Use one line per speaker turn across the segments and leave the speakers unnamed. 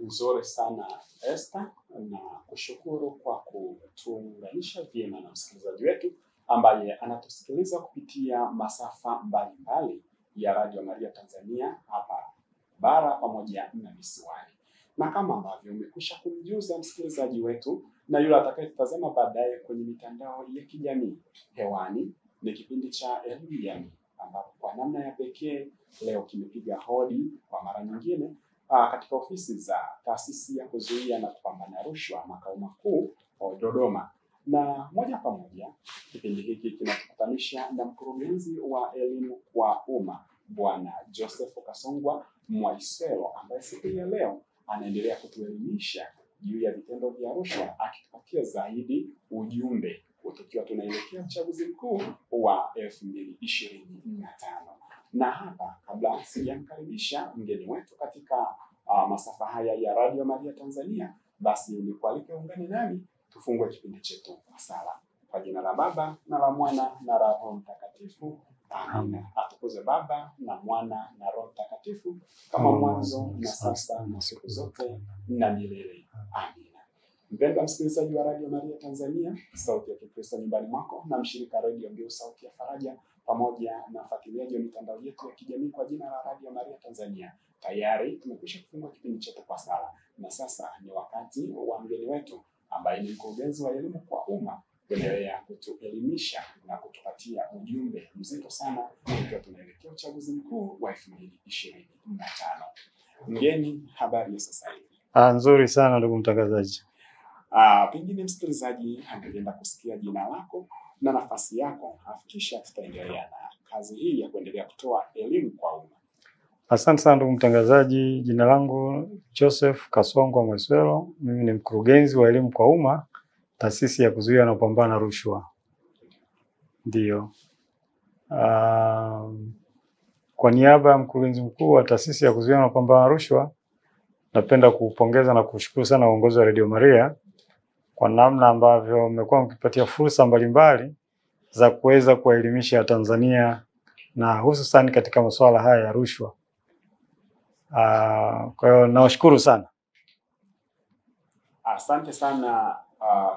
Nzuri sana Esther, na kushukuru kwa kutuunganisha vyema na msikilizaji wetu ambaye anatusikiliza kupitia masafa mbalimbali ya Radio Maria Tanzania hapa bara pamoja na visiwani. Na kama ambavyo umekwisha kumjuza msikilizaji wetu na yule atakayetazama baadaye kwenye mitandao ya kijamii, hewani ni kipindi cha Elimu Jamii, ambapo kwa namna ya pekee leo kimepiga hodi kwa mara nyingine katika ofisi za Taasisi ya Kuzuia na Kupambana Rushwa makao makuu Dodoma. Na moja kwa moja kipindi hiki kinatukutanisha na mkurugenzi wa elimu kwa umma Bwana Joseph Kasongwa Mwaiselo, ambaye siku ya leo anaendelea kutuelimisha juu ya vitendo vya rushwa, akitupatia zaidi ujumbe tukiwa tunaelekea uchaguzi mkuu wa 2025. Na hapa kabla sijamkaribisha mgeni wetu katika masafa haya ya Radio Maria Tanzania, basi nikualike ungane nami tufungue kipindi chetu kwa sala. Kwa jina la Baba na la Mwana na la Roho Mtakatifu. Amina. Atukuzwe Baba na Mwana na Roho Mtakatifu, kama mwanzo na sasa na siku zote na milele. Amina. Mpendwa msikilizaji wa Radio Maria Tanzania, sauti ya Kikristo nyumbani mwako, na mshirika Radio Mbiu Sauti ya Faraja, pamoja na mfuatiliaji wa mitandao yetu ya kijamii kwa jina la Radio Maria Tanzania, tayari tumekwisha kufungua kipindi chetu kwa sala. Na sasa ni wakati wa mgeni wetu ambaye ni mkurugenzi wa elimu kwa umma kuendelea kutuelimisha na kutupatia ujumbe mzito sana ikiwa tunaelekea uchaguzi mkuu wa 2025. Mgeni, habari ya sasa hivi?
Nzuri sana ndugu mtangazaji.
Pengine msikilizaji angependa kusikia jina lako na nafasi yako, kisha tutaendelea na kazi hii ya kuendelea kutoa elimu kwa umma.
Asante sana ndugu mtangazaji. Jina langu Joseph Kasongwa Mwaiselo. Mimi ni mkurugenzi wa elimu kwa umma, Taasisi ya Kuzuia na Kupambana na Rushwa. Ndio. Kwa niaba ya mkurugenzi mkuu wa Taasisi ya Kuzuia na Kupambana na Rushwa, napenda kupongeza na kushukuru sana uongozi wa Radio Maria kwa namna ambavyo mmekuwa mkipatia fursa mbalimbali za kuweza kuelimisha Tanzania na hususan katika masuala haya ya rushwa. Kwa hiyo nawashukuru sana.
Asante sana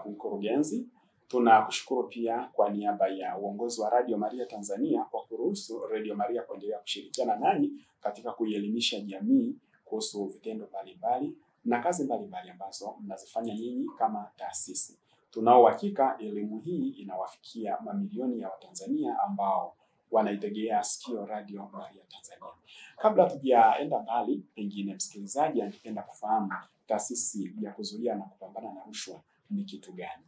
mkurugenzi. Tunakushukuru pia kwa niaba ya uongozi wa Radio Maria Tanzania kwa kuruhusu Radio Maria kuendelea kushirikiana nanyi katika kuielimisha jamii kuhusu vitendo mbalimbali na kazi mbalimbali ambazo mnazifanya nyinyi kama taasisi. Tunao uhakika elimu hii inawafikia mamilioni ya Watanzania ambao wanaitegea sikio Radio Maria Tanzania. Kabla tujaenda mbali, pengine msikilizaji angependa kufahamu Taasisi ya Kuzuia na Kupambana na Rushwa ni kitu gani?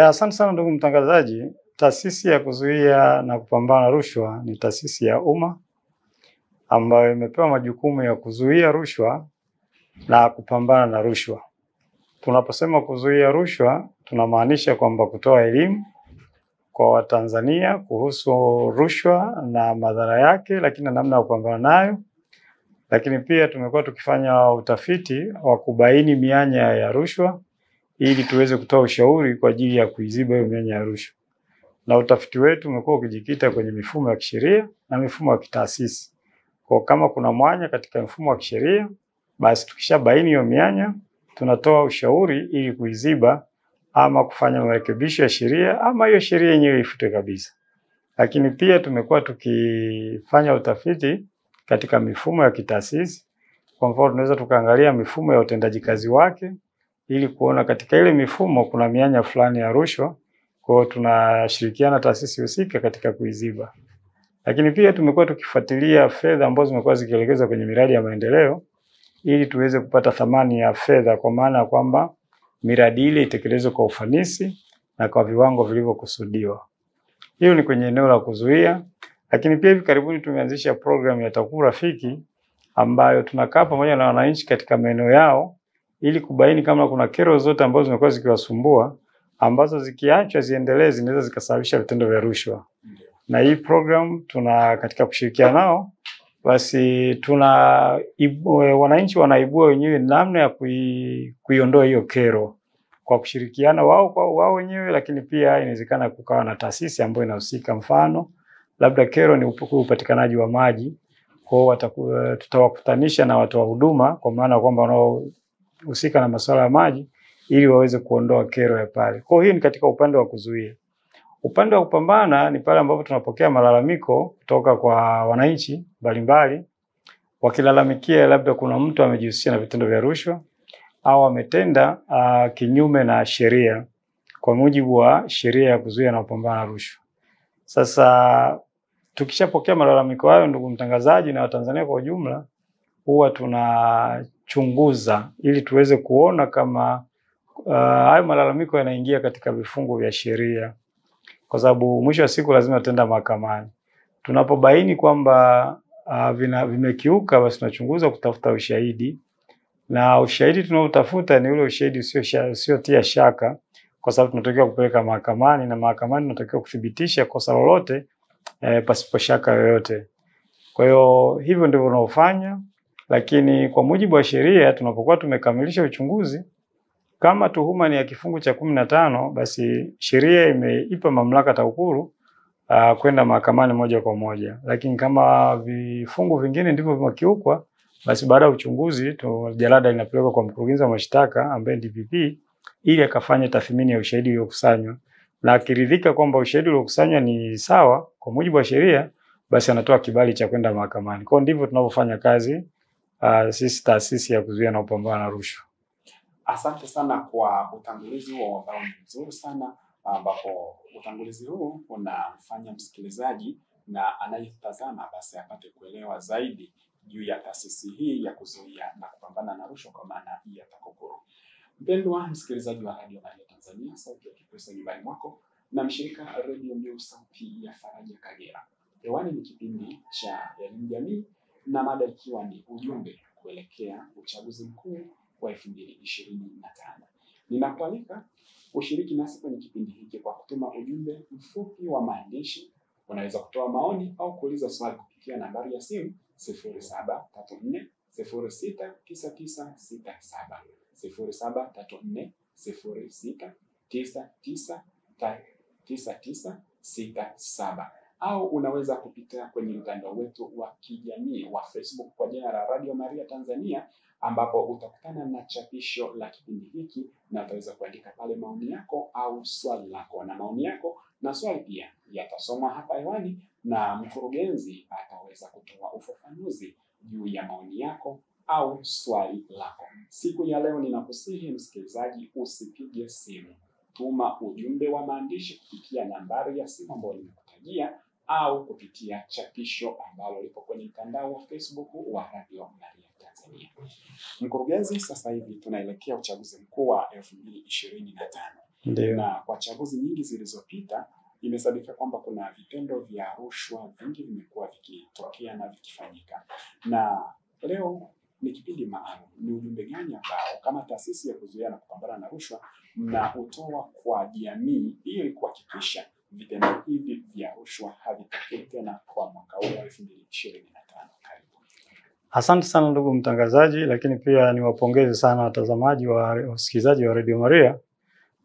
Asante sana ndugu mtangazaji. Taasisi ya Kuzuia na Kupambana na Rushwa ni taasisi ya umma ambayo imepewa majukumu ya kuzuia rushwa na kupambana na rushwa. Tunaposema kuzuia rushwa, tunamaanisha kwamba kutoa elimu kwa Watanzania kuhusu rushwa na madhara yake, lakini na namna ya kupambana nayo. Lakini pia tumekuwa tukifanya utafiti wa kubaini mianya ya rushwa ili tuweze kutoa ushauri kwa ajili ya kuiziba hiyo mianya ya rushwa. Na utafiti wetu umekuwa ukijikita kwenye mifumo ya kisheria na mifumo ya kitaasisi. Kwa kama kuna mwanya katika mfumo wa kisheria, basi tukishabaini hiyo mianya, tunatoa ushauri ili kuiziba ama kufanya marekebisho ya sheria ama hiyo sheria yenyewe ifutwe kabisa. Lakini pia tumekuwa tukifanya utafiti katika mifumo ya kitaasisi. Kwa mfano tunaweza tukaangalia mifumo ya utendaji kazi wake ili kuona katika ile mifumo kuna mianya fulani ya rushwa. Kwa hiyo tunashirikiana taasisi husika katika kuiziba. Lakini pia tumekuwa tukifuatilia fedha ambazo zimekuwa zikielekezwa kwenye miradi ya maendeleo ili tuweze kupata thamani ya fedha, kwa maana kwamba miradi ile itekelezwe kwa ufanisi na kwa viwango vilivyokusudiwa. Hiyo ni kwenye eneo la kuzuia. Lakini pia hivi karibuni tumeanzisha program ya TAKUKURU Rafiki ambayo tunakaa pamoja na wananchi katika maeneo yao ili kubaini kama kuna kero zote ambazo zimekuwa zikiwasumbua ambazo zikiachwa ziendelee zinaweza zikasababisha vitendo vya rushwa. Na hii program katika kushirikiana nao, basi wananchi wanaibua wenyewe namna ya kuiondoa hiyo kero kwa kushirikiana wao wenyewe, lakini pia inawezekana kukawa na taasisi ambayo inahusika. Mfano labda kero ni upatikanaji wa maji Kwa tutawakutanisha na watu wa huduma, kwa maana kwamba wanaohusika na masuala ya maji, ili waweze kuondoa kero ya pale. Kwa hiyo ni katika upande wa kuzuia. Upande wa kupambana ni pale ambapo tunapokea malalamiko kutoka kwa wananchi mbalimbali wakilalamikia labda kuna mtu amejihusisha na vitendo vya rushwa au ametenda kinyume na sheria kwa mujibu wa sheria ya kuzuia na kupambana na rushwa. Sasa tukishapokea malalamiko hayo, ndugu mtangazaji na Watanzania kwa ujumla, huwa tunachunguza ili tuweze kuona kama hayo malalamiko yanaingia katika vifungu vya sheria, kwa sababu mwisho wa siku lazima tenda mahakamani. Tunapobaini kwamba vimekiuka, basi tunachunguza kutafuta ushahidi, na ushahidi tunaotafuta ni ule ushahidi usiotia shaka, kwa sababu tunatakiwa kupeleka mahakamani, na mahakamani tunatakiwa kuthibitisha kosa lolote pasipo shaka yoyote. Kwa hiyo hivyo ndivyo tunaofanya, lakini kwa mujibu wa sheria tunapokuwa tumekamilisha uchunguzi, kama tuhuma ni ya kifungu cha 15, basi sheria imeipa mamlaka TAKUKURU kwenda mahakamani moja kwa moja. Lakini kama vifungu vingine ndivyo vimekiukwa, basi baada ya uchunguzi jalada linapelekwa kwa mkurugenzi wa mashtaka ambaye DPP, ili akafanye tathmini ya ushahidi uliokusanywa, na akiridhika kwamba ushahidi uliokusanywa ni sawa kwa mujibu wa sheria, basi anatoa kibali cha kwenda mahakamani. Kwa ndivyo tunavyofanya kazi sisi taasisi ya kuzuia na kupambana na rushwa.
Asante sana kwa utangulizi huo ambao ni mzuri sana, ambapo utangulizi huu unamfanya msikilizaji na anayetazama basi apate kuelewa zaidi juu ya taasisi hii ya kuzuia na kupambana na rushwa kwa maana ya TAKUKURU. Mpendwa msikilizaji wa Radio Maria Tanzania, sauti ya Kikristo nyumbani mwako, na mshirika Radio Mbiu sauti ya Faraja Kagera. Hewani ni kipindi cha Elimu Jamii, na mada ikiwa ni ujumbe kuelekea uchaguzi mkuu wa 2025. Ninakualika ushiriki nasi kwenye kipindi hiki kwa kutuma ujumbe mfupi wa maandishi. Unaweza kutoa maoni au kuuliza swali kupitia nambari ya simu 0734 069967, 0734 069967, au unaweza kupitia kwenye mtandao wetu wa kijamii wa Facebook kwa jina la Radio Maria Tanzania, ambapo utakutana na chapisho la kipindi hiki na utaweza kuandika pale maoni yako au swali lako, na maoni yako na swali pia yatasomwa hapa hewani na mkurugenzi ataweza kutoa ufafanuzi juu ya maoni yako au swali lako. Siku ya leo ninakusihi msikilizaji, usipige simu. Tuma ujumbe wa maandishi kupitia nambari ya simu ambayo nimekutajia au kupitia chapisho ambalo lipo kwenye mtandao wa Facebook wa Radio Maria Tanzania. Mkurugenzi, sasa hivi tunaelekea uchaguzi mkuu wa 2025.
Ndiyo.
Na kwa chaguzi nyingi zilizopita imesadikika kwamba kuna vitendo vya rushwa vingi vimekuwa vikitokea na vikifanyika. Na leo ni kipindi maalum. Ni ujumbe gani ambao kama taasisi ya kuzuia na kupambana na rushwa mnautoa kwa jamii ili kuhakikisha vitendo hivi vya rushwa havitokei tena kwa mwaka huu wa 2025? Karibu.
Asante sana ndugu mtangazaji, lakini pia niwapongeze sana watazamaji wasikilizaji wa Radio Maria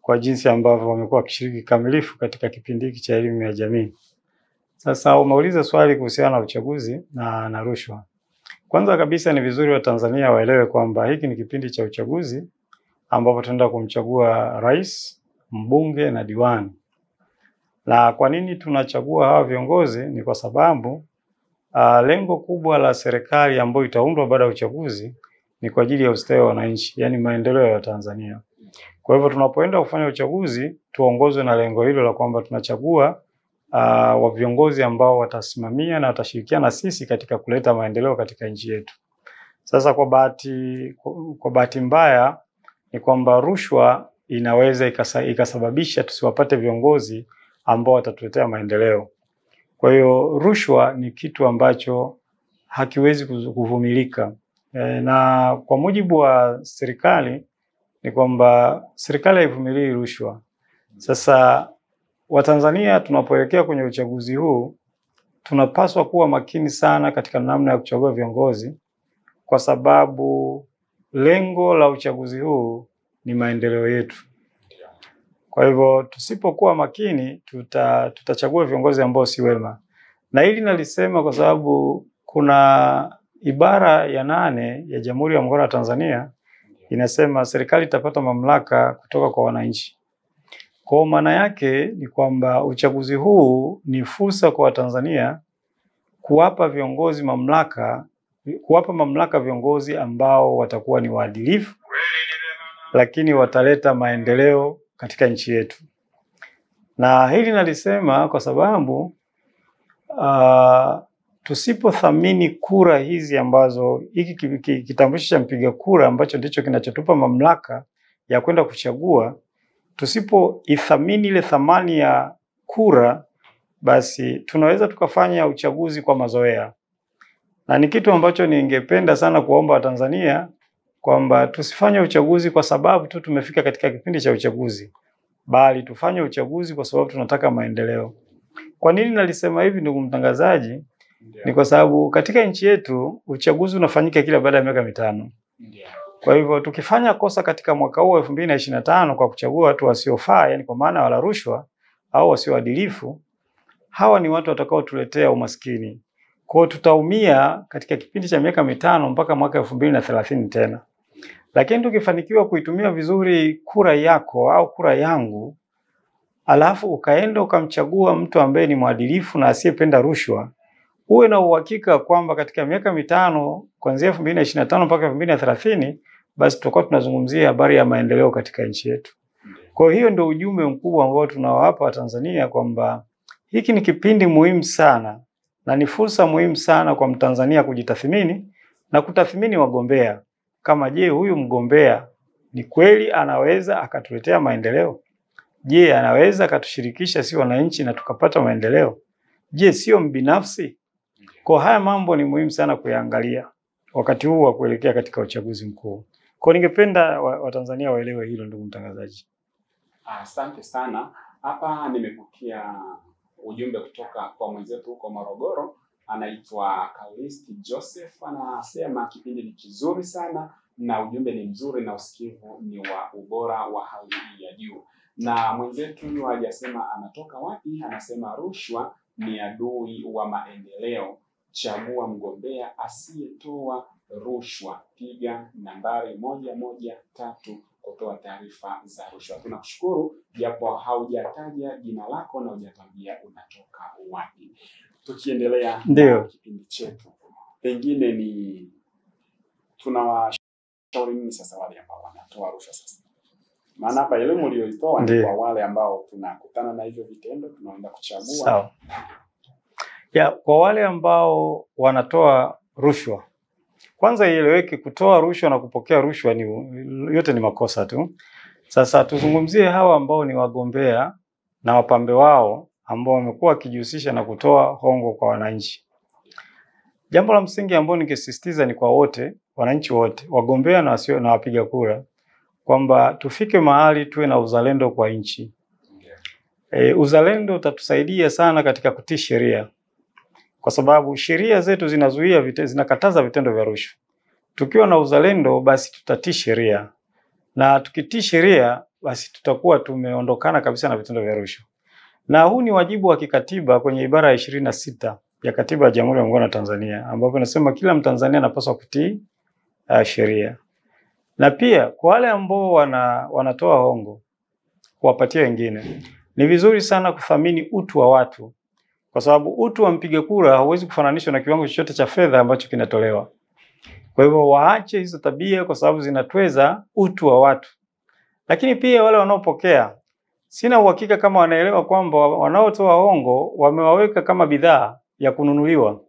kwa jinsi ambavyo wamekuwa wakishiriki kamilifu katika kipindi hiki cha elimu ya jamii. Sasa umeuliza swali kuhusiana na uchaguzi na rushwa. Kwanza kabisa ni vizuri Watanzania waelewe kwamba hiki ni kipindi cha uchaguzi ambapo tunaenda kumchagua rais, mbunge na diwani. Na kwa nini tunachagua hawa viongozi? Ni kwa sababu lengo kubwa la serikali ambayo itaundwa baada ya uchaguzi ni kwa ajili ya ustawi wa wananchi, yani maendeleo ya Tanzania. Kwa hivyo tunapoenda kufanya uchaguzi tuongozwe na lengo hilo la kwamba tunachagua wa viongozi ambao watasimamia na watashirikiana na sisi katika kuleta maendeleo katika nchi yetu. Sasa kwa bahati mbaya ni kwamba rushwa inaweza ikasababisha tusiwapate viongozi ambao watatuletea maendeleo. Kwa hiyo rushwa ni kitu ambacho hakiwezi kuvumilika. Na kwa mujibu wa serikali ni kwamba serikali haivumilii rushwa. Sasa Watanzania tunapoelekea kwenye uchaguzi huu tunapaswa kuwa makini sana katika namna ya kuchagua viongozi, kwa sababu lengo la uchaguzi huu ni maendeleo yetu. Kwa hivyo tusipokuwa makini tutachagua viongozi ambao si wema. Na hili nalisema kwa sababu kuna ibara ya 8 ya Jamhuri ya Muungano wa Tanzania inasema serikali itapata mamlaka kutoka kwa wananchi. Kwa maana yake ni kwamba uchaguzi huu ni fursa kwa Watanzania kuwapa mamlaka viongozi ambao watakuwa ni waadilifu, lakini wataleta maendeleo katika nchi yetu. Na hili nalisema kwa sababu tusipothamini kura hizi ambazo hiki kitambulisho cha mpiga kura ambacho ndicho kinachotupa mamlaka ya kwenda kuchagua, tusipoithamini ile thamani ya kura, basi tunaweza tukafanya uchaguzi kwa mazoea. Na ni kitu ambacho ningependa sana kuomba Watanzania kwamba tusifanye uchaguzi kwa sababu tu tumefika katika kipindi cha uchaguzi, bali tufanye uchaguzi kwa sababu tunataka maendeleo. Kwa nini nalisema hivi ndugu mtangazaji? Ni kwa sababu katika nchi yetu uchaguzi unafanyika kila baada ya miaka 5. Kwa hivyo tukifanya kosa katika mwaka huu 2025 kwa kuchagua watu wasiofaa, yani kwa maana wala rushwa au wasioadilifu, hawa ni watu watakao tuletea umaskini. Kwa hiyo tutaumia katika kipindi cha miaka 5 mpaka mwaka 2030 tena. Lakini tukifanikiwa kuitumia vizuri kura yako au kura yangu, alafu ukaenda ukamchagua mtu ambaye ni mwadilifu na asiyependa rushwa, uwe na uhakika kwamba katika miaka 5 kuanzia 2025 mpaka 2030, basi tutakuwa tunazungumzia habari ya maendeleo katika nchi yetu. Kwa hiyo ndio ujumbe mkubwa ambao tunawapa Watanzania kwamba hiki ni kipindi muhimu sana na ni fursa muhimu sana kwa Mtanzania kujitathmini na kutathmini wagombea. Kama je, huyu mgombea ni kweli anaweza akatuletea maendeleo? Je, anaweza akatushirikisha si wananchi na tukapata maendeleo? Je, sio mbinafsi? Kwa haya mambo ni muhimu sana kuyaangalia wakati huu wa kuelekea katika uchaguzi mkuu. Kwa ningependa Watanzania waelewe hilo ndugu mtangazaji.
Asante sana. Hapa nimepokea ujumbe kutoka kwa mwenzetu huko Morogoro, anaitwa Kalisti Joseph, anasema kipindi ni kizuri sana na ujumbe ni mzuri na usikivu ni wa ubora wa hali ya juu. Na mwenzetu huyo hajasema anatoka wapi, anasema rushwa ni adui wa maendeleo. Chagua mgombea asiyetoa rushwa. Piga nambari 113 kutoa taarifa za rushwa. Tunakushukuru japo haujataja jina lako na hujatuambia unatoka wapi. Tukiendelea na kipindi chetu, pengine ni tunawashauri nini sasa wale ambao wanatoa rushwa sasa? Maana hapa elimu uliyoitoa ni kwa wale ambao tunakutana na hivyo vitendo tunaenda kuchagua.
Sawa. Kwa wale ambao wanatoa rushwa, kwanza ieleweke kutoa rushwa na kupokea rushwa yote ni makosa tu. Sasa tuzungumzie hawa ambao ni wagombea na wapambe wao ambao wamekuwa wakijihusisha na kutoa hongo kwa wananchi. Jambo la msingi ambalo ningesisitiza ni kwa wote, wananchi wote, wagombea na wasio na wapiga kura, kwamba tufike mahali tuwe na uzalendo kwa nchi. Uzalendo utatusaidia sana katika kutii sheria. Kwa sababu sheria zetu zinakataza vitendo vya rushwa. Tukiwa na uzalendo basi tutatii sheria. Na tukitii sheria basi tutakuwa tumeondokana kabisa na vitendo vya rushwa. Na huu ni wajibu wa kikatiba kwenye ibara ya 26 ya Katiba ya Jamhuri ya Muungano wa Tanzania, ambapo inasema kila Mtanzania anapaswa kutii sheria. Na pia kwa wale ambao wanatoa hongo kuwapatia wengine, ni vizuri sana kuthamini utu wa watu. Kwa sababu utu wa mpiga kura hauwezi kufananishwa na kiwango chochote cha fedha ambacho kinatolewa. Kwa hivyo waache hizo tabia kwa sababu zinatweza utu wa watu. Lakini pia wale wanaopokea, sina uhakika kama wanaelewa kwamba wanaotoa hongo wamewaweka kama bidhaa ya kununuliwa.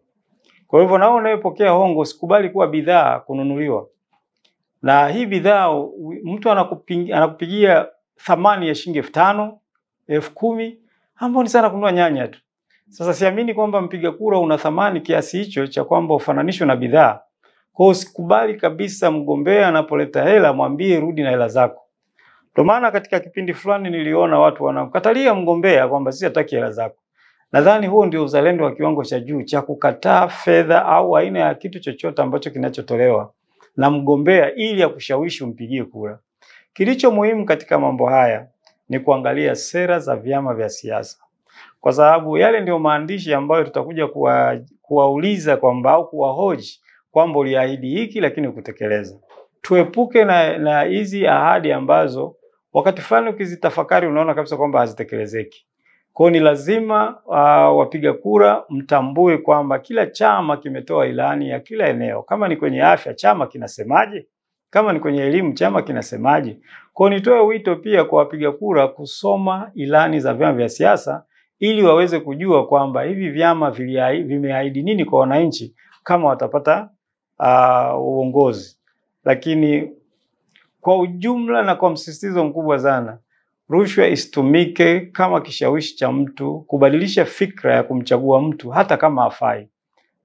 Kwa hivyo nao wanayopokea hongo sikubali kuwa bidhaa kununuliwa. Na hii bidhaa mtu anakupigia thamani ya shilingi 5,000, 10,000, ambao ni sana kununua nyanya tu. Sasa siamini kwamba mpiga kura una thamani kiasi hicho cha kwamba ufananishwe na bidhaa. Kwa hiyo sikubali kabisa mgombea anapoleta hela mwambie rudi na hela zako. Ndio maana katika kipindi fulani niliona watu wanamkatalia mgombea kwamba si hataki hela zako. Nadhani huo ndio uzalendo wa kiwango cha juu cha kukataa fedha au aina ya kitu chochote ambacho kinachotolewa na mgombea ili akushawishi umpigie kura. Kilicho muhimu katika mambo haya ni kuangalia sera za vyama vya siasa. Kwa sababu yale ndio maandishi ambayo tutakuja kuwauliza kwamba au kuwahoji kwamba uliahidi hiki lakini ukutekeleza. Tuepuke na hizi ahadi ambazo wakati fulani ukizitafakari unaona kabisa kwamba hazitekelezeki. Kwa hiyo ni lazima wapiga kura mtambue kwamba kila chama kimetoa ilani ya kila eneo. Kama ni kwenye afya, chama kinasemaje? Kama ni kwenye elimu, chama kinasemaje? Kwa hiyo nitoe wito pia kwa wapiga kura kusoma ilani za vyama vya siasa ili waweze kujua kwamba hivi vyama vimeahidi nini kwa wananchi kama watapata uongozi. Lakini kwa ujumla na kwa msisitizo mkubwa sana, rushwa isitumike kama kishawishi cha mtu kubadilisha fikra ya kumchagua mtu hata kama hafai.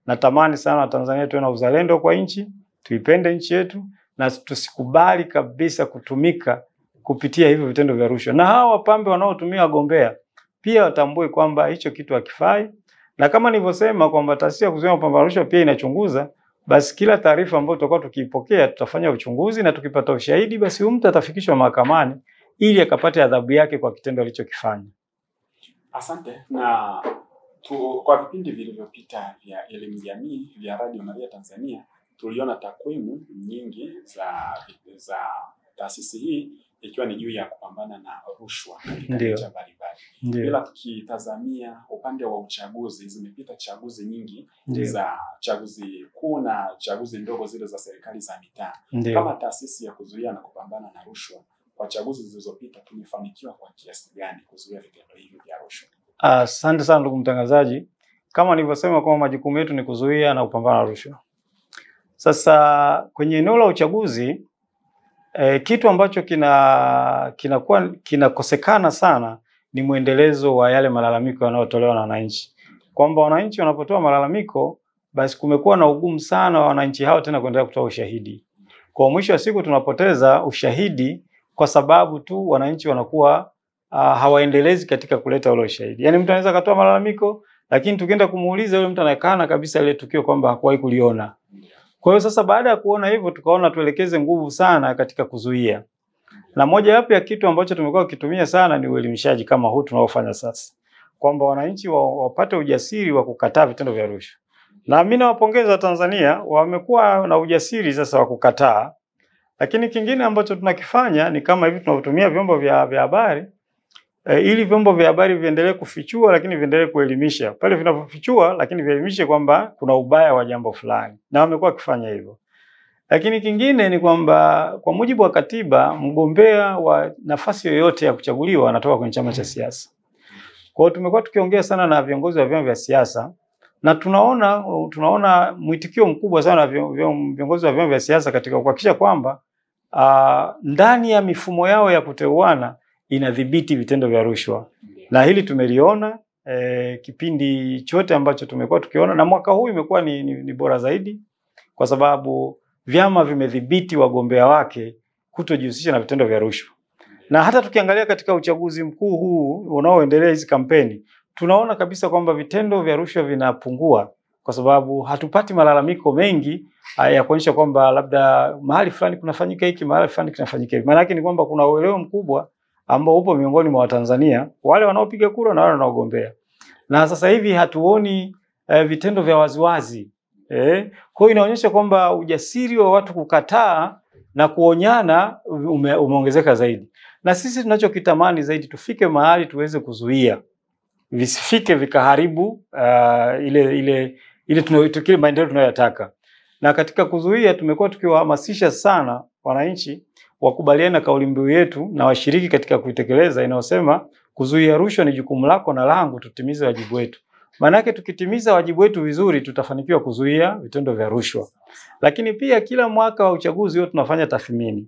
Natamani sana Watanzania tuwe na uzalendo kwa nchi, tuipende nchi yetu na tusikubali kabisa kutumika kupitia hivyo vitendo vya rushwa. Na hawa wapambe wanaotumia wagombea pia watambue kwamba hicho kitu hakifai. Na kama nilivyosema kwamba taasisi ya kuzuia mapambano na rushwa pia inachunguza, basi kila taarifa ambayo tutakuwa tukiipokea tutafanya uchunguzi na tukipata ushahidi basi mtu atafikishwa mahakamani ili akapate adhabu yake kwa kitendo alichokifanya.
Asante. Na kwa vipindi vilivyopita vya elimu jamii vya Radio Maria Tanzania tuliona takwimu nyingi za taasisi hii ikiwa ni juu ya kupambana na rushwa katika nchi mbalimbali. Bila tukitazamia upande wa uchaguzi, zimepita chaguzi nyingi za chaguzi kuu na chaguzi ndogo zile za serikali za mitaa. Kama taasisi ya kuzuia na kupambana na rushwa, kwa chaguzi zilizopita tumefanikiwa kwa kiasi gani kuzuia vitendo hivi vya rushwa?
Asante sana ndugu mtangazaji. Kama nilivyosema kwamba majukumu yetu ni kuzuia na kupambana na rushwa. Sasa kwenye eneo la uchaguzi kitu ambacho kinakosekana sana ni mwendelezo wa yale malalamiko yanayotolewa na wananchi. Kwamba wananchi wanapotoa malalamiko basi kumekuwa na ugumu sana wa wananchi hao tena kuendelea kutoa ushahidi. Kwa mwisho wa siku tunapoteza ushahidi kwa sababu tu wananchi wanakuwa hawaendelezi katika kuleta ule ushahidi. Yaani mtu anaweza katoa malalamiko lakini tukienda kumuuliza yule mtu anakana kabisa ile tukio kwamba hakuwahi kuliona. Kwa hiyo sasa baada ya kuona hivyo tukaona tuelekeze nguvu sana katika kuzuia. Na moja wapo ya kitu ambacho tumekuwa kitumia sana ni uelimishaji kama huu tunaofanya sasa. Kwamba wananchi wapate ujasiri wa kukataa vitendo vya rushwa. Na mimi nawapongeza Tanzania wamekuwa na ujasiri sasa wa kukataa. Lakini kingine ambacho tunakifanya ni kama hivi tunatumia vyombo vya habari ili vyombo vya habari viendelee kufichua lakini viendelee kuelimisha. Pale vinapofichua lakini vielimishe kwamba kuna ubaya wa jambo fulani. Na wamekuwa wakifanya hivyo. Lakini kingine ni kwamba kwa mujibu wa katiba mgombea wa nafasi yoyote ya kuchaguliwa anatoka kwenye chama cha siasa. Kwa hiyo tumekuwa tukiongea sana na viongozi wa vyama vya siasa na tunaona mwitikio mkubwa sana wa viongozi wa vyama vya siasa katika kuhakikisha kwamba ndani ya mifumo yao ya kuteuana inadhibiti vitendo vya rushwa. Na hili tumeliona kipindi chote ambacho tumekuwa tukiona na mwaka huu imekuwa ni bora zaidi kwa sababu vyama vimedhibiti wagombea wake kutojihusisha na vitendo vya rushwa. Na hata tukiangalia katika uchaguzi mkuu huu unaoendelea hizi kampeni, tunaona kabisa kwamba vitendo vya rushwa vinapungua kwa sababu hatupati malalamiko mengi ya kuonyesha kwamba labda mahali fulani kunafanyika hiki, mahali fulani kinafanyika hivi. Maana yake ni kwamba kuna uelewa mkubwa ambao upo miongoni mwa Watanzania, wale wanaopiga kura na wale wanaogombea. Na sasa hivi hatuoni vitendo vya waziwazi. Kwa hiyo inaonyesha kwamba ujasiri wa watu kukataa na kuonyana umeongezeka zaidi. Na sisi tunachokitamani zaidi tufike mahali tuweze kuzuia. Visifike vikaharibu ile maendeleo tunayotaka. Na katika kuzuia tumekuwa tukiwahamasisha sana wananchi wakubaliane na kauli mbiu yetu na washiriki katika kuitekeleza inayosema kuzuia rushwa ni jukumu lako na langu, tutimize wajibu wetu. Maana yake tukitimiza wajibu wetu vizuri tutafanikiwa kuzuia vitendo vya rushwa. Lakini pia kila mwaka wa uchaguzi huwa tunafanya tathmini.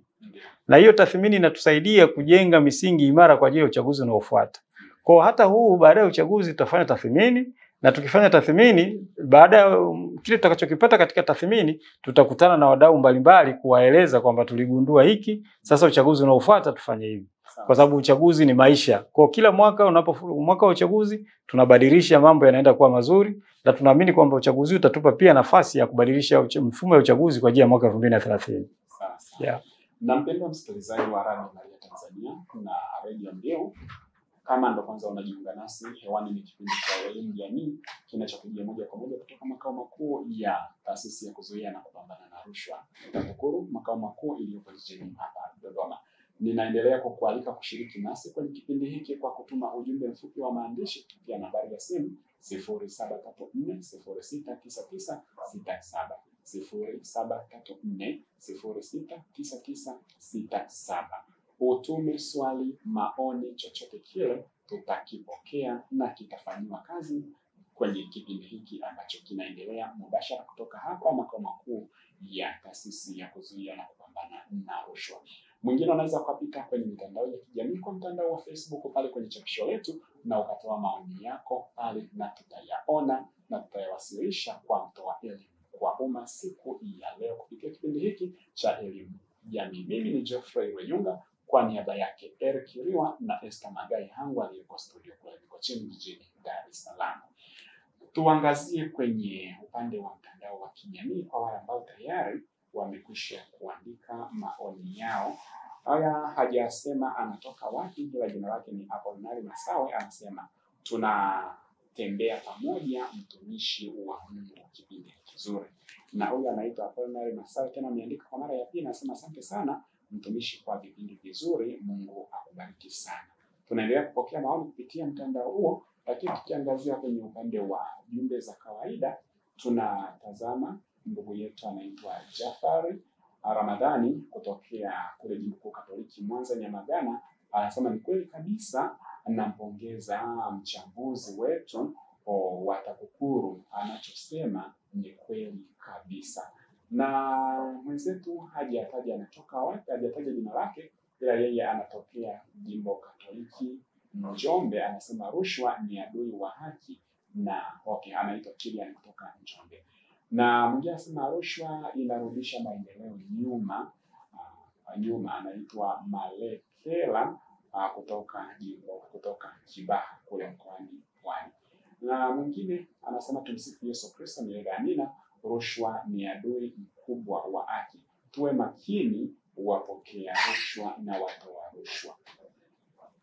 Na hiyo tathmini inatusaidia kujenga misingi imara kwa ajili ya uchaguzi unaofuata. Kwa hata huu baada ya uchaguzi tutafanya tathmini na tukifanya tathmini baada ya kile tutakachokipata katika tathmini tutakutana na wadau mbalimbali kuwaeleza kwamba tuligundua hiki, sasa uchaguzi unaofuata tufanye hivi. Kwa sababu uchaguzi ni maisha. Kwa kila mwaka mwaka wa uchaguzi tunabadilisha mambo yanaenda kuwa mazuri na tunaamini kwamba uchaguzi utatupa pia nafasi ya kubadilisha mfumo wa uchaguzi kwa ajili ya mwaka 2030.
Yeah. Na mpendwa msikilizaji wa Radio Maria Tanzania na Radio Mbiu, Kama ndo kwanza unajiunga nasi, hewani ni kipindi cha Elimu Jamii kinachokujia moja kwa moja kutoka makao makuu ya Taasisi ya Kuzuia na Kupambana na Rushwa TAKUKURU, makao makuu iliyopo jijini hapa Dodoma. Ninaendelea kukualika kushiriki nasi kwenye kipindi hiki kwa kutuma ujumbe mfupi wa maandishi kupitia nambari ya simu 0734069967, 0734069967. Utume swali, maoni, chochote kile tutakipokea na kitafanyiwa kazi kwenye kipindi hiki ambacho kinaendelea mubashara kutoka hapa makao makuu ya Taasisi ya Kuzuia na Kupambana na Rushwa. Mwingine unaweza kupita kwenye mitandao ya kijamii, kwa mtandao wa Facebook pale kwenye chapisho letu, na ukatoa maoni yako pale na tutayaona na tutayawasilisha kwa mtoa elimu kwa umma siku ya leo kupitia kipindi hiki cha Elimu Jamii. Mimi ni Geoffrey Reyunga kwa niaba yake Eric Riwa na Esther Magai Hangu aliyeko studio kule Mikocheni jijini Dar es Salaam. Tuangazie kwenye upande wa mtandao wa kijamii kwa wale ambao tayari wamekwisha kuandika maoni yao. Haya, hajasema anatoka wapi, ila jina lake ni Apolinari Masawe. Anasema tunatembea pamoja, mtumishi wa Mungu, kipindi kizuri. Na huyu anaitwa Apolinari Masawe tena ameandika kwa mara ya pili, anasema asante sana mtumishi kwa vipindi vizuri, Mungu akubariki sana. Tunaendelea kupokea maoni kupitia mtandao huo, lakini tukiangazia kwenye upande wa jumbe za kawaida, tunatazama ndugu yetu anaitwa Jafari Ramadhani kutokea kule Jimbo Kuu Katoliki Mwanza Nyamagana. Anasema ni kweli kabisa, nampongeza mchambuzi wetu wa TAKUKURU, anachosema ni kweli kabisa. Na mwenzetu hajataja anatoka wapi, hajataja jina lake, ila yeye anatokea Jimbo Katoliki Njombe. Anasema rushwa ni adui wa haki, na anaitwa Kilian kutoka Njombe. Na mwingine anasema rushwa inarudisha maendeleo nyuma. Anaitwa Malekela kutoka Kibaha kule mkoani Pwani. Na mwingine anasema tumsifu Yesu Kristo milele amina, rushwa ni adui mkubwa wa haki, tuwe makini wapokea rushwa na watoa rushwa.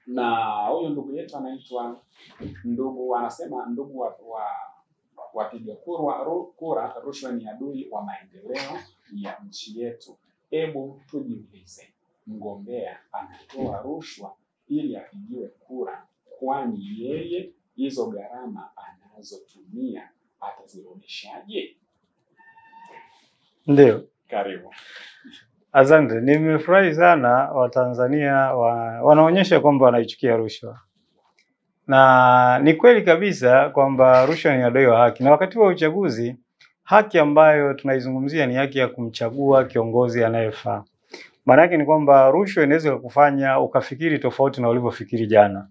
Na huyo ndugu yetu anaitwa anasema ndugu wapiga kura, rushwa ni adui wa maendeleo ya nchi yetu. Hebu tujiulize, mgombea anatoa rushwa ili apigiwe kura, kwani yeye hizo gharama anazotumia atazirudishaje?
Ndio.
Karibu.
Asante, nimefurahi sana Watanzania wanaonyesha kwamba wanaichukia rushwa. Na ni kweli kabisa kwamba rushwa ni adui wa haki. Na wakati wa uchaguzi, haki ambayo tunaizungumzia ni haki ya kumchagua kiongozi anayefaa. Maana yake ni kwamba rushwa inaweza kukufanya ukafikiri tofauti na ulivyofikiri jana.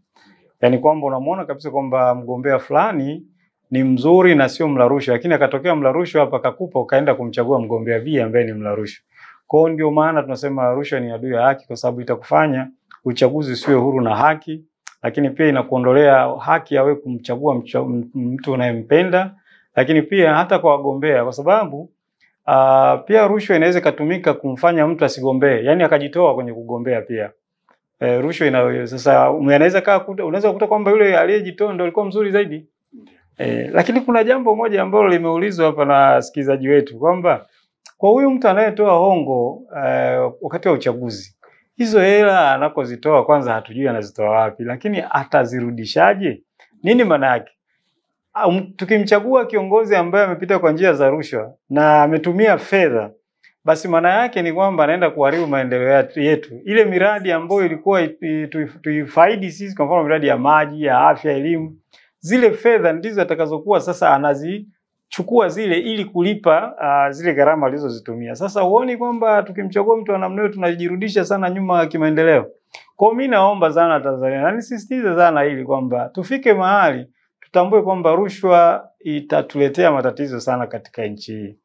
Yaani kwamba unamuona kabisa kwamba mgombea fulani ni mzuri na sio mla rushwa, lakini akatokea mla rushwa hapa akakupa ukaenda kumchagua mgombea B ambaye ni mla rushwa. Kwa hiyo ndio maana tunasema rushwa ni adui ya haki, kwa sababu itakufanya uchaguzi usiwe huru na haki, lakini pia inakuondolea haki ya wewe kumchagua mtu unayempenda, lakini pia hata kwa wagombea, kwa sababu pia rushwa inaweza kutumika kumfanya mtu asigombee, yani akajitoa kwenye kugombea pia. Rushwa sasa unaweza kukuta kwamba yule aliyejitoa ndio alikuwa mzuri zaidi. Lakini kuna jambo moja ambalo limeulizwa hapa na wasikilizaji wetu kwamba kwa huyu mtu anayetoa hongo wakati wa uchaguzi, hizo hela anakozitoa kwanza hatujui anazitoa wapi, lakini atazirudishaje? Nini maana yake? Tukimchagua kiongozi ambaye amepita kwa njia za rushwa na ametumia fedha, basi maana yake ni kwamba anaenda kuharibu maendeleo yetu. Ile miradi ambayo ilikuwa tuifaidi sisi, kwa mfano miradi ya maji, ya afya, elimu, zile fedha ndizo atakazokuwa sasa anazichukua zile ili kulipa zile gharama alizozitumia. Sasa huoni kwamba tukimchagua mtu wa namna hiyo tunajirudisha sana nyuma kimaendeleo? Kwa mimi naomba sana Tanzania, na nisisitize sana hili kwamba tufike mahali tutambue kwamba rushwa itatuletea matatizo sana katika nchi hii.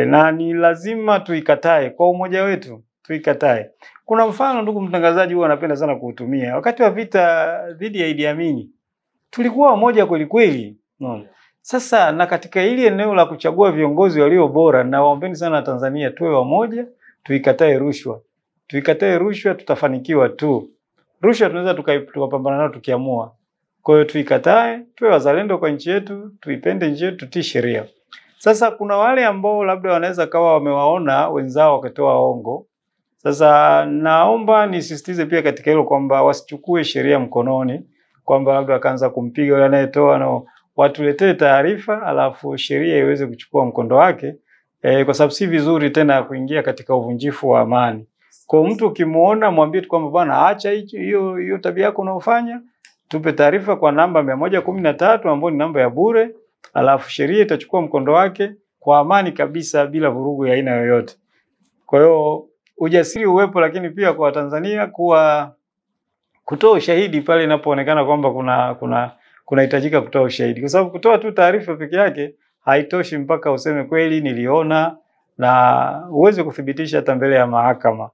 Na ni lazima tuikatae kwa umoja wetu, tuikatae. Kuna mfano ndugu mtangazaji huwa anapenda sana kuutumia. Wakati wa vita dhidi ya Idi Amin, tulikuwa wamoja kweli kweli. Unaona? Sasa na katika hili eneo la kuchagua viongozi walio bora, na waombeni sana Tanzania tuwe wamoja, tuikatae rushwa. Tuikatae rushwa, tutafanikiwa tu. rushwa tunaweza tukapambana nayo tukiamua. Kwa hiyo tuikatae, tuwe wazalendo kwa nchi yetu, tuipende nchi yetu, tutii sheria. Sasa kuna wale ambao labda wanaweza kawa wamewaona wenzao wakatoa hongo. Sasa naomba nisisitize pia katika hilo kwamba wasichukue sheria mkononi, kwamba labda akaanza kumpiga yule anayetoa, na watuletee taarifa alafu sheria iweze kuchukua mkondo wake, kwa sababu si vizuri tena kuingia katika uvunjifu wa amani. Kwa mtu ukimuona mwambie tu kwamba bwana acha hiyo tabia yako unaofanya, tupe taarifa kwa namba 113 ambayo ni namba ya bure, alafu sheria itachukua mkondo wake kwa amani kabisa bila vurugu ya aina yoyote. Kwa hiyo ujasiri uwepo, lakini pia kwa Tanzania kutoa ushahidi pale inapoonekana kwamba kunahitajika kutoa ushahidi, kwa sababu kutoa tu taarifa peke yake haitoshi mpaka useme kweli niliona, na uweze kuthibitisha hata mbele ya mahakama.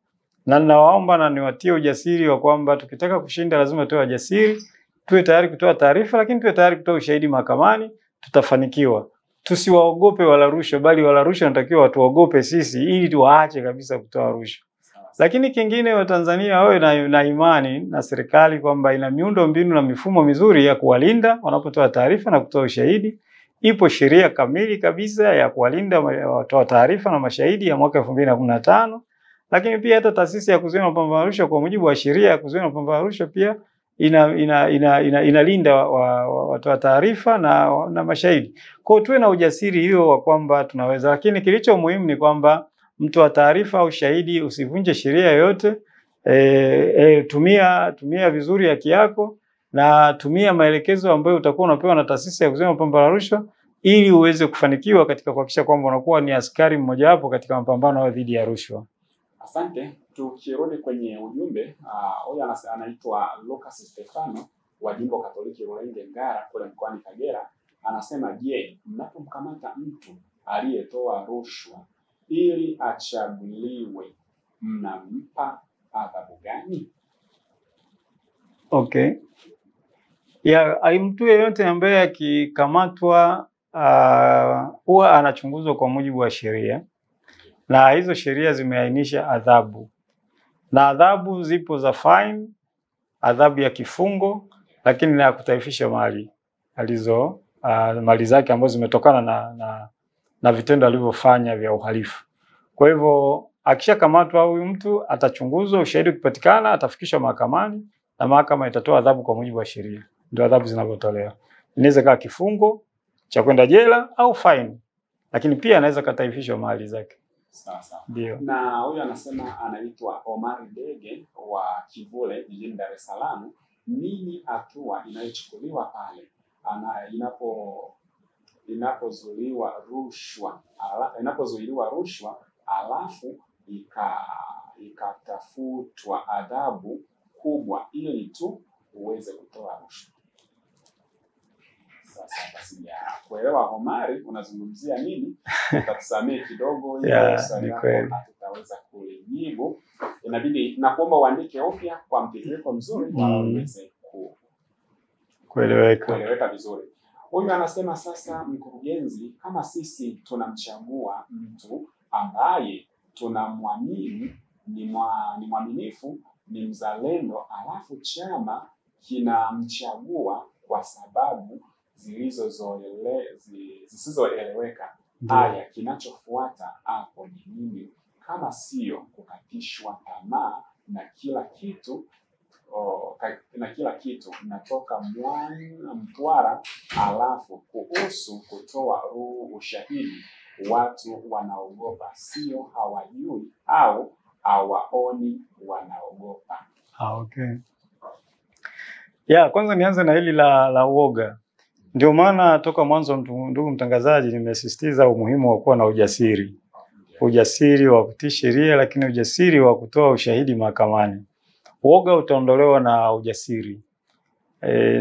Na ninawaomba na niwatie ujasiri wa kwamba tukitaka kushinda lazima tuwe wajasiri, tuwe tayari kutoa taarifa, lakini tuwe tayari kutoa ushahidi mahakamani, tutafanikiwa. Tusiwaogope wala rushwa, bali wala rushwa natakiwa watuogope sisi ili tuwaache kabisa kutoa rushwa. Lakini kingine, Watanzania wawe na imani na serikali kwamba ina miundo mbinu na mifumo mizuri ya kuwalinda wanapotoa taarifa na kutoa ushahidi. Ipo sheria kamili kabisa ya kuwalinda watoa taarifa na mashahidi ya mwaka 2015. Lakini pia hata taasisi ya kuzuia mapambano na rushwa kwa mujibu wa sheria ya kuzuia mapambano na rushwa pia inalinda watoa taarifa na mashahidi. Kwa hiyo tuwe na ujasiri hiyo wa kwamba tunaweza, lakini kilicho muhimu ni kwamba mtu wa taarifa au shahidi usivunje sheria yoyote. Tumia vizuri haki yako na tumia maelekezo ambayo utakuwa unapewa na taasisi ya kuzuia mapambano na rushwa ili uweze kufanikiwa katika kuhakikisha kwamba unakuwa ni askari mmoja wapo katika mapambano dhidi ya rushwa.
Asante. Tukirudi kwenye ujumbe, huyu anaitwa Lucas Stefano wa Jimbo Katoliki Rulenge Ngara kule mkoani Kagera. Anasema, je, mnapomkamata mtu aliyetoa rushwa ili achaguliwe mnampa adhabu gani?
Okay. Mtu yeyote ambaye akikamatwa huwa anachunguzwa kwa mujibu wa sheria, na hizo sheria zimeainisha adhabu. Na adhabu zipo za fine, adhabu ya kifungo, lakini na kutaifisha mali mali zake ambazo zimetokana na vitendo alivyofanya vya uhalifu. Kwa hivyo akishakamatwa huyu mtu atachunguzwa, ushahidi ukipatikana atafikishwa mahakamani na mahakama itatoa adhabu kwa mujibu wa sheria. Ndio adhabu zinavyotolewa. Inaweza kuwa kifungo cha kwenda jela au fine, lakini pia anaweza kataifishwa mali zake.
Sawa.
Ndio.
Na huyu anasema anaitwa Omari Dege wa Kivule jijini Dar es Salaam. Nini hatua inayochukuliwa pale inapozuiliwa rushwa alafu ikatafutwa adhabu kubwa ili tu uweze kutoa rushwa? Sasa basi ya kuelewa Omari unazungumzia nini, utakusamee kidogo hiyo swali lako tutaweza kulijibu. Inabidi nakuomba uandike upya kwa mtiririko mzuri uweze kueleweka vizuri. Huyu anasema sasa, mkurugenzi, kama sisi tunamchagua mtu ambaye tunamwamini ni mwaminifu, ni mzalendo, alafu chama kinamchagua kwa sababu zisizoeleweka, haya kinachofuata hapo ni nini kama sio kukatishwa tamaa na kila kitu natoka Mtwara, alafu kuhusu kutoa ushahidi watu wanaogopa, sio hawajui au hawaoni, wanaogopa.
Okay. Kwanza nianze na hili la uoga. Ndio maana toka mwanzo, ndugu mtangazaji, nimesisitiza umuhimu wa kuwa na ujasiri. Ujasiri wa kutii sheria, lakini ujasiri wa kutoa ushahidi mahakamani. Uoga utaondolewa na ujasiri.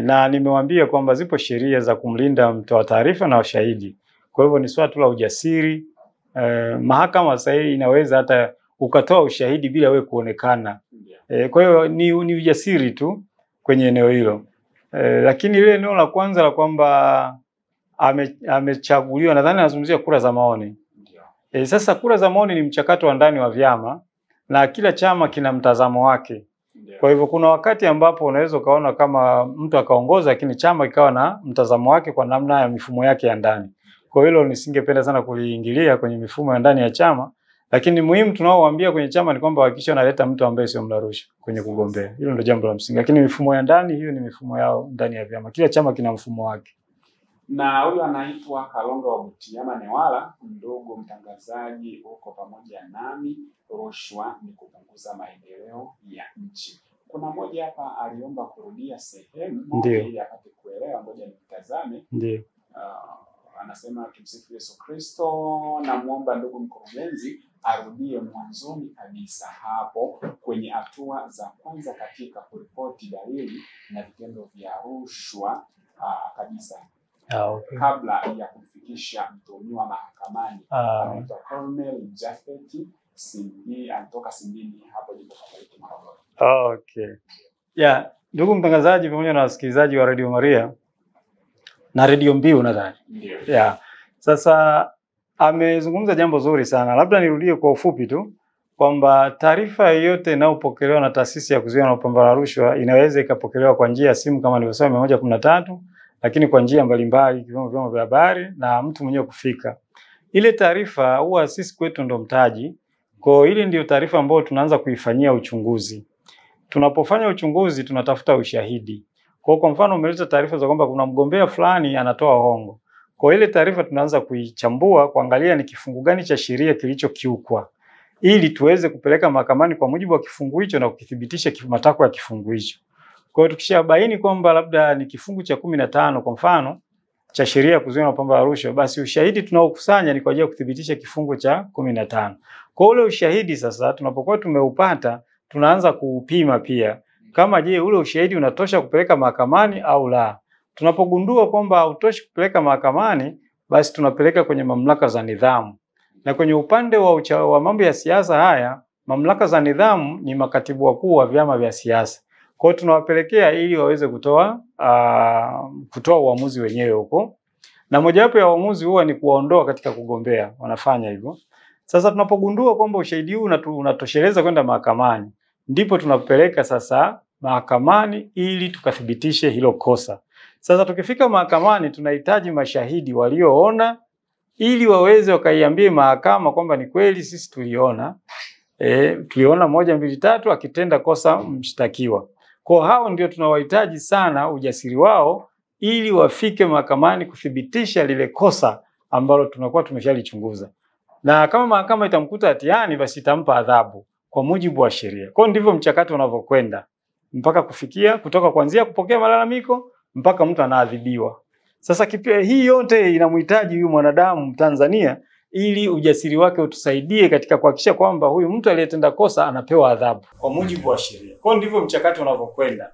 Na nimewaambia kwamba zipo sheria za kumlinda mtoa taarifa na ushahidi. Kwa hivyo ni swala tu la ujasiri. Mahakama sasa inaweza hata ukatoa ushahidi bila wewe kuonekana. Kwa hiyo ni ujasiri tu kwenye eneo hilo. Lakini ile eneo la kwanza la kwamba amechaguliwa, nadhani anazungumzia kura za maoni. Sasa kura za maoni ni mchakato wa ndani wa vyama na kila chama kina mtazamo wake. Kwa hivyo kuna wakati ambapo unaweza kaona kama mtu akaongoza lakini chama ikawa na mtazamo wake kwa namna ya mifumo yake ya ndani. Kwa hilo nisingependa sana kuliingilia kwenye mifumo ya ndani ya chama, lakini muhimu tunaowaambia kwenye chama ni kwamba hakikisha wanaleta mtu ambaye sio mla rushwa kwenye kugombea. Hilo ndio jambo la msingi. Lakini mifumo ya ndani hiyo ni mifumo yao ndani ya vyama. Kila chama kina mfumo wake.
Na huyu anaitwa Kalonga wa Butiama Newala. Ndugu mtangazaji, uko pamoja nami, rushwa ni kupunguza maendeleo ya nchi. Kuna mmoja hapa aliomba kurudia sehemu moja ili apate kuelewa, ngoja nitazame.
Ndio.
Anasema tumsifu Yesu Kristo, na muomba ndugu mkurugenzi arudie mwanzoni kabisa hapo kwenye hatua za kwanza katika kuripoti dalili na vitendo vya rushwa kabisa.
Okay.
Kabla ya kumfikisha mtuhumiwa mahakamani. Anaitwa Colonel Jafet Simbi, anatoka Simbini hapo jimbo la Morogoro.
Okay. Yeah, ndugu mtangazaji pamoja na wasikilizaji wa Radio Maria na Radio Mbiu nadhani.
Ndio.
Yeah. Sasa amezungumza jambo zuri sana. Labda nirudie kwa ufupi tu kwamba taarifa yoyote inayopokelewa na taasisi ya kuzuia na kupambana na rushwa inaweza ikapokelewa kwa njia ya simu kama nilivyosema 113, lakini kwa njia mbalimbali vyombo vya habari na mtu mwenyewe kufika. Ile taarifa huwa sisi kwetu ndo mtaji. Kwa ile ndio taarifa ambayo tunaanza kuifanyia uchunguzi. Tunapofanya uchunguzi tunatafuta ushahidi. Kwa mfano umeleta taarifa za kwamba kuna mgombea fulani anatoa hongo. Kwa ile taarifa tunaanza kuichambua kuangalia ni kifungu gani cha sheria kilichokiukwa, ili tuweze kupeleka mahakamani kwa mujibu wa kifungu hicho na kukithibitisha matakwa ya kifungu hicho. Kwa hiyo tukishabaini kwamba labda ni kifungu cha 15 kwa mfano cha sheria ya kuzuia na kupambana na rushwa, basi ushahidi tunaokusanya ni kwa ajili ya kuthibitisha kifungu cha 15. Kwa ule ushahidi sasa tunapokuwa tumeupata, tunaanza kuupima pia kama je ule ushahidi unatosha kupeleka mahakamani au la. Tunapogundua kwamba hautoshi kupeleka mahakamani, basi tunapeleka kwenye mamlaka za nidhamu. Na kwenye upande wa mambo ya siasa haya, mamlaka za nidhamu ni makatibu wakuu wa vyama vya siasa. Kwa hiyo tunawapelekea ili waweze kutoa uamuzi wenyewe huko. Na mojawapo ya uamuzi huwa ni kuwaondoa katika kugombea, wanafanya hivyo. Sasa tunapogundua kwamba ushahidi huu unatosheleza kwenda mahakamani, ndipo tunapeleka sasa mahakamani ili tukathibitishe hilo kosa. Sasa tukifika mahakamani tunahitaji mashahidi walioona ili waweze wakaiambie mahakama kwamba ni kweli sisi tuliona tuliona 1 2 3 akitenda kosa mshtakiwa. Kwa hao ndio tunawahitaji sana ujasiri wao ili wafike mahakamani kuthibitisha lile kosa ambalo tunakuwa tumeshalichunguza. Na kama mahakama itamkuta hatiani basi itampa adhabu kwa mujibu wa sheria. Kwa ndivyo mchakato unavyokwenda mpaka kufikia kutoka kuanzia kupokea malalamiko mpaka mtu anaadhibiwa. Sasa hii yote inamhitaji huyu mwanadamu Tanzania ili ujasiri wake utusaidie katika kuhakikisha kwamba huyu mtu aliyetenda kosa anapewa adhabu kwa mujibu wa sheria. Kwa ndivyo mchakato unavyokwenda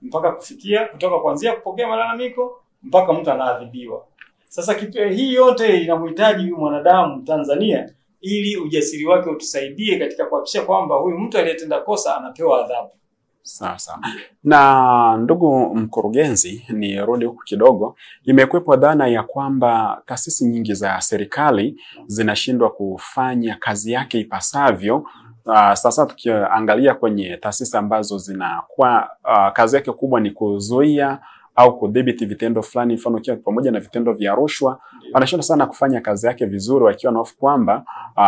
mpaka kufikia kutoka kuanzia kupokea malalamiko mpaka mtu anaadhibiwa. Sasa hii yote inamhitaji huyu mwanadamu Tanzania ili ujasiri wake utusaidie katika kuhakikisha kwamba huyu mtu aliyetenda kosa anapewa adhabu.
Sawa. Na ndugu mkurugenzi, ni rudi huku kidogo, imekwepo dhana ya kwamba taasisi nyingi za serikali zinashindwa kufanya kazi yake ipasavyo. Sasa tukiangalia kwenye taasisi ambazo zinakuwa kazi yake kubwa ni kuzuia au kudhibiti vitendo fulani, mfano kiwa pamoja na vitendo vya rushwa, wanashindwa sana kufanya kazi yake vizuri wakiwa na hofu kwamba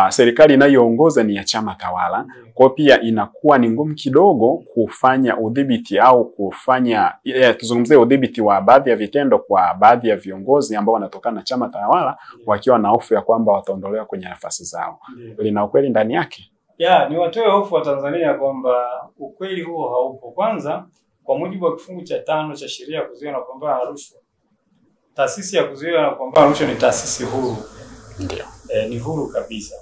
serikali inayoongoza ni ya chama tawala. Kwa pia inakuwa ni ngumu kidogo kufanya udhibiti au kufanya tuzungumzie udhibiti wa baadhi ya vitendo kwa baadhi ya viongozi ambao wanatokana na chama tawala wakiwa na hofu ya kwamba wataondolewa kwenye nafasi zao. Lina ukweli ndani yake?
Ni watoe hofu wa Tanzania kwamba ukweli huo haupo. Kwanza, kwa mujibu wa kifungu cha 5 cha sheria ya kuzuia na kupambana na rushwa, taasisi ya kuzuia na kupambana na rushwa ni taasisi huru.
Ndio.
Ni huru kabisa.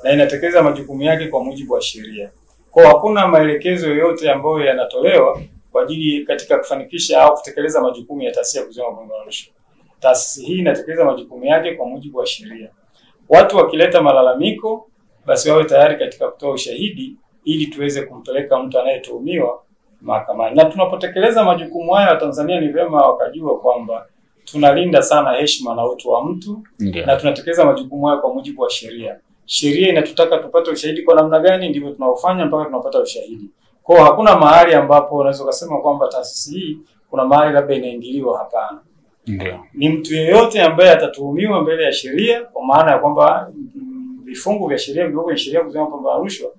Na inatekeleza majukumu yake kwa mujibu wa sheria. Kwa hakuna maelekezo yoyote ambayo yanatolewa kwa ajili katika kufanikisha au kutekeleza majukumu ya taasisi ya kuzuia na kupambana na rushwa. Taasisi hii inatekeleza majukumu yake kwa mujibu wa sheria. Watu wakileta malalamiko basi wawe tayari katika kutoa ushahidi ili tuweze kumpeleka mtu anayetuhumiwa mahakamani. Na tunapotekeleza majukumu haya wa Tanzania ni vyema wakajua kwamba tunalinda sana heshima na utu wa mtu.
Ndiyo.
Na tunatekeleza majukumu haya kwa mujibu wa sheria. Sheria inatutaka tupate ushahidi kwa namna gani, ndivyo tunaofanya mpaka tunapata ushahidi. Kwa hiyo hakuna mahali ambapo unaweza kusema kwamba taasisi hii kuna mahali labda inaingiliwa, hapana.
Ndio.
Ni mtu yeyote ambaye atatuhumiwa mbele ya sheria, kwa maana ya kwamba vifungu vya sheria vilivyo kwenye sheria kuzuia kupambana na rushwa,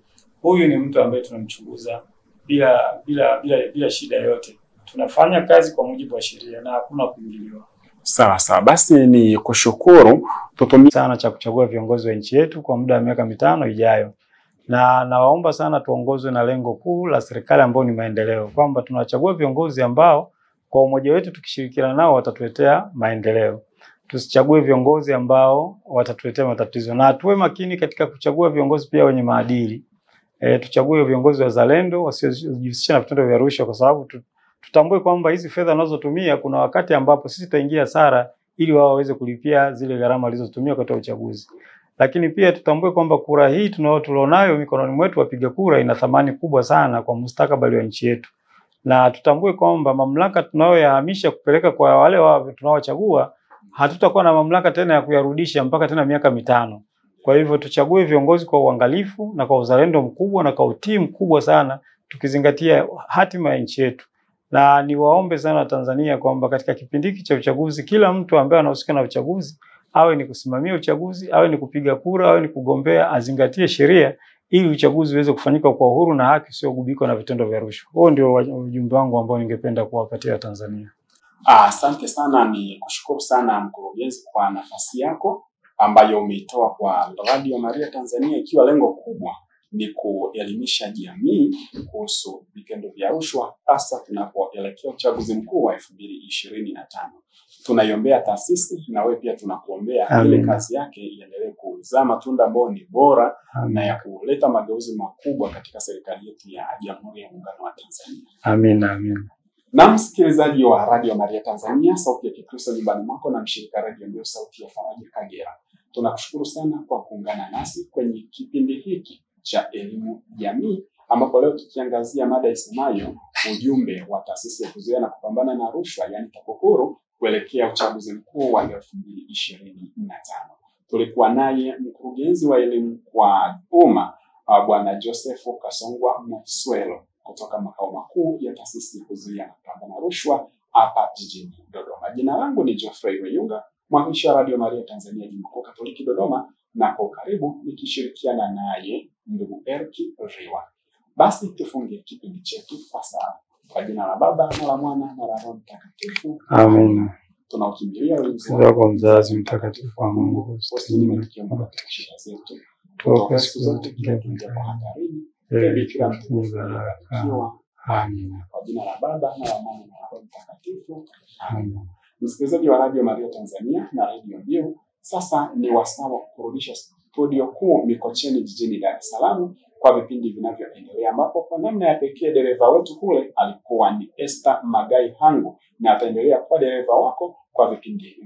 huyu ni mtu ambaye tunamchunguza bila shida yoyote. Tunafanya kazi kwa mujibu wa sheria na hakuna kuingiliwa.
Sawa sawa. Basi ni kushukuru tutumie
sana cha kuchagua viongozi wa nchi yetu kwa muda wa miaka 5 ijayo. Na nawaomba sana tuongozwe na lengo kuu la serikali ambao ni maendeleo, kwamba tunachagua viongozi ambao kwa umoja wetu tukishirikiana nao watatuletea maendeleo. Tusichague viongozi ambao watatuletea matatizo, na tuwe makini katika kuchagua viongozi pia wenye maadili. Tuchague viongozi wazalendo wasiojihusisha na vitendo vya rushwa, kwa sababu tutambue kwamba hizi fedha tunazotumia kuna wakati ambapo sisi tutaingia hasara ili wao waweze kulipia zile gharama walizotumia katika uchaguzi. Lakini pia tutambue kwamba kura hii tulionayo mikononi mwetu wapiga kura ina thamani kubwa sana kwa mustakabali wa nchi yetu. Na tutambue kwamba mamlaka tunayoyahamisha kupeleka kwa wale tunaowachagua, hatutakuwa na mamlaka tena ya kuyarudisha mpaka tena miaka 5. Kwa hivyo tuchague viongozi kwa uangalifu na kwa uzalendo mkubwa na kwa utii mkubwa sana, tukizingatia hatima ya nchi yetu. Na niwaombe sana Tanzania kwamba katika kipindi hiki cha uchaguzi, kila mtu ambaye anahusika na uchaguzi, awe ni kusimamia uchaguzi, awe ni kupiga kura, awe ni kugombea, azingatie sheria ili uchaguzi uweze kufanyika kwa uhuru na haki, sio gubiko na vitendo vya rushwa. Huo ndio ujumbe wangu ambao ningependa kuwapatia Tanzania.
Asante sana, ni kushukuru sana mkurugenzi kwa nafasi yako ambayo umeitoa kwa Radio Maria Tanzania, ikiwa lengo kubwa ni kuelimisha jamii kuhusu vitendo vya rushwa, hasa tunapoelekea uchaguzi mkuu wa 2025. Tunaiombea taasisi na wewe pia tunakuombea ile kazi yake iendelee kuzaa matunda ambayo ni bora na ya kuleta mageuzi makubwa katika serikali yetu ya Jamhuri ya Muungano wa Tanzania.
Amina, amina.
Na msikilizaji wa Radio Maria Tanzania, sauti ya Kikristo nyumbani mwako na mshirika radio ndio sauti ya Faraja Kagera. Tunakushukuru sana kwa kuungana nasi kwenye kipindi hiki cha elimu jamii, ambapo leo tukiangazia mada isemayo ujumbe wa taasisi ya kuzuia na kupambana na rushwa, yani TAKUKURU, kuelekea uchaguzi mkuu wa 2025. Tulikuwa naye mkurugenzi wa elimu kwa umma Bwana Joseph Kasongwa Mswelo kutoka makao makuu ya taasisi ya kuzuia na kupambana na rushwa hapa jijini Dodoma. Jina langu ni Geoffrey Weyunga, mwandishi wa Radio Maria Tanzania Jimbo Kuu Katoliki Dodoma, na kwa karibu nikishirikiana naye ndugu Erki Riwa. Basi tufunge kipindi chetu kwa sala. Kwa jina la Baba na la Mwana na la Roho Mtakatifu.
Amen.
Tunaukimbilia ulinzi
wako mzazi mtakatifu wa Mungu,
usinyime tukiomba katika shida zetu. Tuokoe siku zote tukiwa kwa hatarini. Bikira mtakatifu. Amen. Kwa jina la Baba na la Mwana na la Roho Mtakatifu. Amen. Msikilizaji wa Radio Maria Tanzania na Radio Mbiu, sasa ni wasaa wa kurudisha studio kuu Mikocheni jijini Dar es Salaam kwa vipindi vinavyoendelea, ambapo kwa namna ya pekee dereva wetu kule alikuwa ni Esther Magai Hangu, na ataendelea kuwa dereva wako kwa vipindi